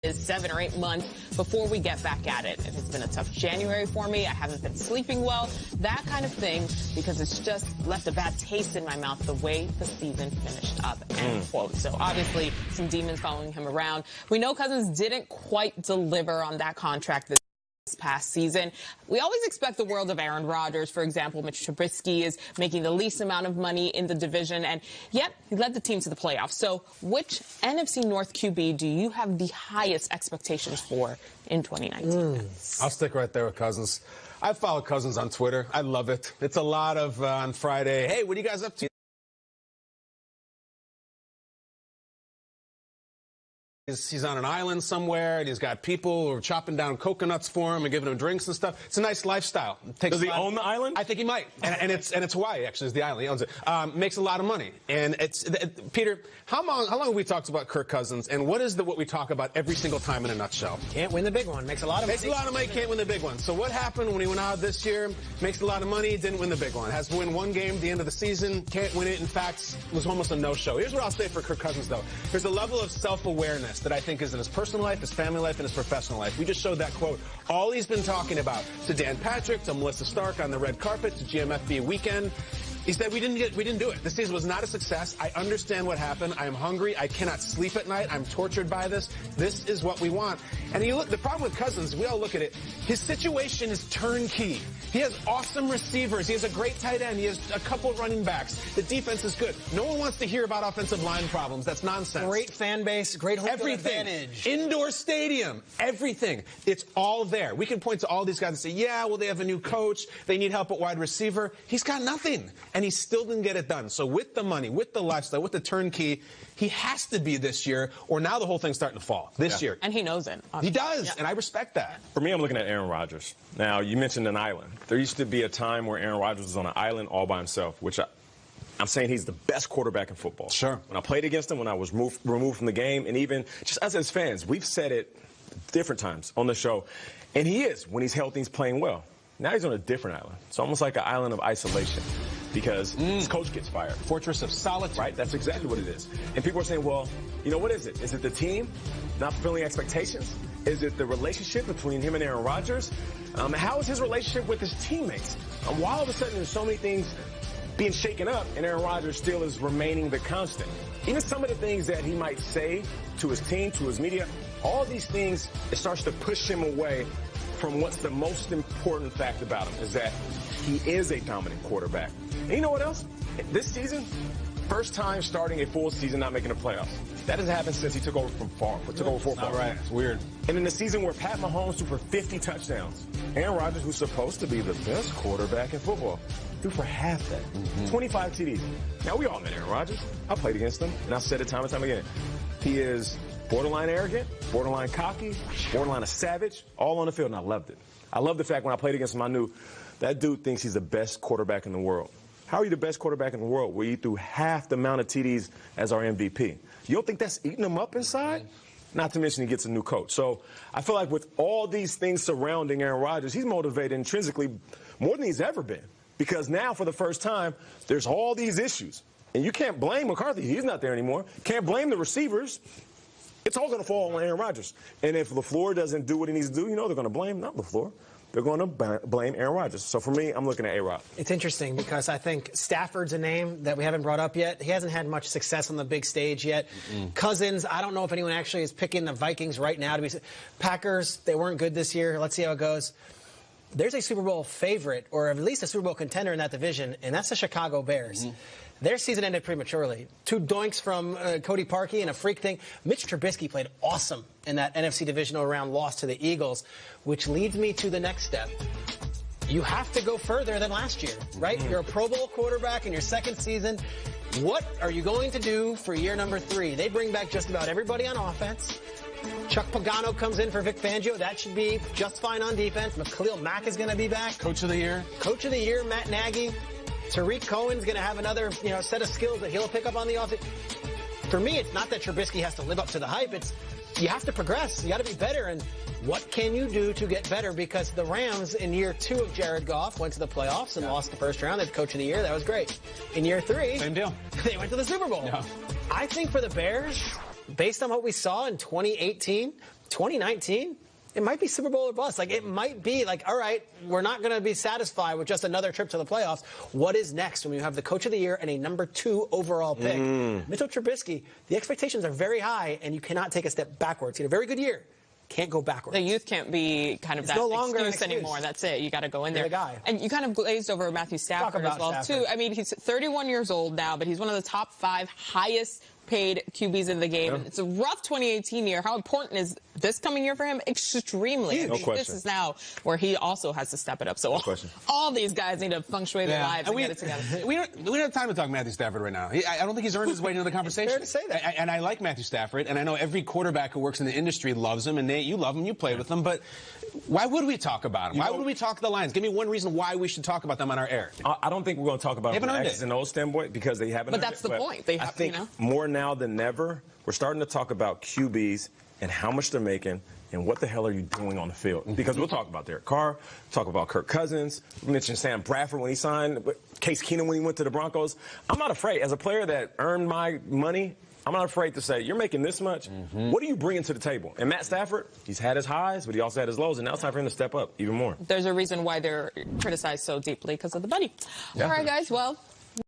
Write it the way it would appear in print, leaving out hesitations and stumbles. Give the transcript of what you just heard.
is 7 or 8 months before we get back at it. It has been a tough January for me. I haven't been sleeping well, that kind of thing, because it's just left a bad taste in my mouth the way the season finished up, end quote. So obviously some demons following him around. We know Cousins didn't quite deliver on that contract this past season. We always expect the world of Aaron Rodgers. For example, Mitch Trubisky is making the least amount of money in the division, and yet he led the team to the playoffs. So which NFC North QB do you have the highest expectations for in 2019? I'll stick right there with Cousins. I follow Cousins on Twitter. I love it. It's a lot of on Friday, hey, what are you guys up to? He's on an island somewhere, and he's got people who are chopping down coconuts for him and giving him drinks and stuff. It's a nice lifestyle. Does he own the island? I think he might, and it's Hawaii. Actually, is the island he owns it. Makes a lot of money, and Peter. How long have we talked about Kirk Cousins, and what is what we talk about every single time in a nutshell? Can't win the big one. Makes a lot of money. Makes a lot of money. Can't win the big one. So what happened when he went out this year? Makes a lot of money. Didn't win the big one. Has to win one game at the end of the season. Can't win it. In fact, was almost a no-show. Here's what I'll say for Kirk Cousins, though. There's a level of self-awareness that I think is in his personal life, his family life, and his professional life. We just showed that quote. All he's been talking about to Dan Patrick, to Melissa Stark on the red carpet, to GMFB weekend. He said, we didn't do it. The season was not a success. I understand what happened. I am hungry. I cannot sleep at night. I'm tortured by this. This is what we want. And you look, the problem with Cousins, we all look at it, his situation is turnkey. He has awesome receivers. He has a great tight end. He has a couple running backs. The defense is good. No one wants to hear about offensive line problems. That's nonsense. Great fan base, great home field advantage. Indoor stadium, everything. It's all there. We can point to all these guys and say, yeah, well, they have a new coach. They need help at wide receiver. He's got nothing. And he still didn't get it done. So with the money, with the lifestyle, with the turnkey, he has to be this year, or now the whole thing's starting to fall this year. And he knows it. He does, and I respect that. For me, I'm looking at Aaron Rodgers. Now, you mentioned an island. There used to be a time where Aaron Rodgers was on an island all by himself, which I'm saying he's the best quarterback in football. Sure. When I played against him, when I was removed from the game, and even just us as fans, we've said it different times on the show, and he is when he's healthy, he's playing well. Now he's on a different island. It's almost like an island of isolation because his coach gets fired. Fortress of solitude. Right, that's exactly what it is. And people are saying, well, you know, what is it? Is it the team not fulfilling expectations? Is it the relationship between him and Aaron Rodgers? How is his relationship with his teammates? Why all of a sudden there's so many things being shaken up and Aaron Rodgers still is remaining the constant? Even some of the things that he might say to his team, to his media, all these things, it starts to push him away from what's the most important fact about him, is that he is a dominant quarterback. And you know what else? This season, first time starting a full season not making the playoffs. That has happened since he took over from Favre. All right, it's weird. And in the season where Pat Mahomes threw for 50 touchdowns, Aaron Rodgers, who's supposed to be the best quarterback in football, threw for half that, 25 TDs. Now, we all met Aaron Rodgers. I played against him, and I've said it time and time again. He is borderline arrogant, borderline cocky, borderline a savage, all on the field, and I loved it. I love the fact when I played against him, I knew that dude thinks he's the best quarterback in the world. How are you the best quarterback in the world where you threw half the amount of TDs as our MVP? You don't think that's eating him up inside? Not to mention he gets a new coach. So I feel like with all these things surrounding Aaron Rodgers, he's motivated intrinsically more than he's ever been. Because now, for the first time, there's all these issues. And you can't blame McCarthy. He's not there anymore. Can't blame the receivers. It's all going to fall on Aaron Rodgers. And if LaFleur doesn't do what he needs to do, you know they're going to blame not LaFleur. They're going to blame Aaron Rodgers. So for me, I'm looking at A-Rod. It's interesting because I think Stafford's a name that we haven't brought up yet. He hasn't had much success on the big stage yet. Cousins, I don't know if anyone actually is picking the Vikings right now to be. Packers, they weren't good this year. Let's see how it goes. There's a Super Bowl favorite, or at least a Super Bowl contender in that division, and that's the Chicago Bears. Their season ended prematurely. 2 doinks from Cody Parkey and a freak thing. Mitch Trubisky played awesome in that NFC divisional round loss to the Eagles, which leads me to the next step. You have to go further than last year, right? You're a Pro Bowl quarterback in your second season. What are you going to do for year number 3? They bring back just about everybody on offense. Chuck Pagano comes in for Vic Fangio. That should be just fine on defense. Khalil Mack is going to be back. Coach of the year. Coach of the year, Matt Nagy. Tariq Cohen's going to have another, set of skills that he'll pick up on the offense. For me, it's not that Trubisky has to live up to the hype. It's you have to progress. You got to be better. And what can you do to get better? Because the Rams in year 2 of Jared Goff went to the playoffs and lost the first round. They're Coach of the Year. That was great. In year 3, same deal. They went to the Super Bowl. Yeah. I think for the Bears, based on what we saw in 2018, 2019, it might be Super Bowl or bust. Like, it might be like, all right, we're not going to be satisfied with just another trip to the playoffs. What is next when you have the coach of the year and a number 2 overall pick? Mitchell Trubisky, the expectations are very high, and you cannot take a step backwards. He had a very good year. Can't go backwards. The youth can't be kind of it's that no longer excuse anymore. That's it. You got to go in there. The guy. And you kind of glazed over Matthew Stafford as well, too. I mean, he's 31 years old now, but he's one of the top 5 highest paid QBs in the game. Yeah. It's a rough 2018 year. How important is this coming year for him? Extremely. No question. This is now where he also has to step it up. So all these guys need to feng shui their lives and get it together. We don't have time to talk Matthew Stafford right now. I don't think he's earned his way into the conversation. Fair to say that. And I like Matthew Stafford, and I know every quarterback who works in the industry loves him, and Nate, you love him, you played with him, but why would we talk about him? Why would we talk the Lions? Give me one reason why we should talk about them on our air. I don't think we're going to talk about them from an X's and O's standpoint because they haven't. But that's the point. They have, I think more now than ever, we're starting to talk about QBs and how much they're making and what the hell are you doing on the field. Because we'll talk about Derek Carr, talk about Kirk Cousins, we mentioned Sam Bradford when he signed, Case Keenum when he went to the Broncos. I'm not afraid. As a player that earned my money, I'm not afraid to say, you're making this much. What are you bringing to the table? And Matt Stafford, he's had his highs, but he also had his lows, and now it's time for him to step up even more. There's a reason why they're criticized so deeply because of the buddy. Yeah. All right, guys. Well,